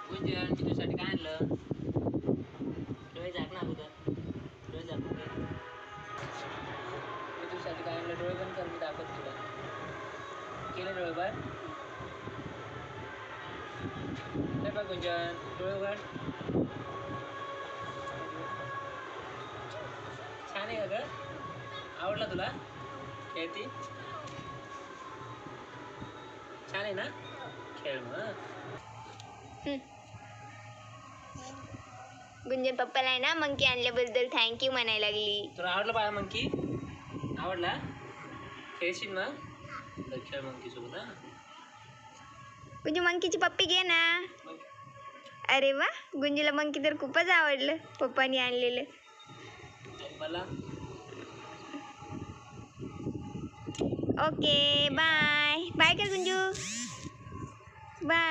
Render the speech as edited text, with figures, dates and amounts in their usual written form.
गुंजन मी तुझ्यासाठी काय आणलं? डोळे झाक ना अगोदर. डोळे झाकून घे. मी तुझ्यासाठी काय आणलं? डोळे बंद कर, मी दाखवतो तुला. केले डोळे बंद? हे बघ गुंजन, डोळे उघड. छान आहे का गं? आवडला तुला खेळती? छान आहे ना? खेळ मग. गुंजन पप्पाला आहे ना मंकी आणल्याबद्दल थँक्यू म्हणायला लागली. तुला आवडलं बाळा मंकी? आवडला? खेळशील मग? तर खेळ मंकी सोबत हा. गुंजू मंकीची पप्पी घे ना. अरे वा, गुंजूला मंकी तर खूपच आवडलं पप्पानी आणलेलं. मला ओके बाय बाय कर गुंजू.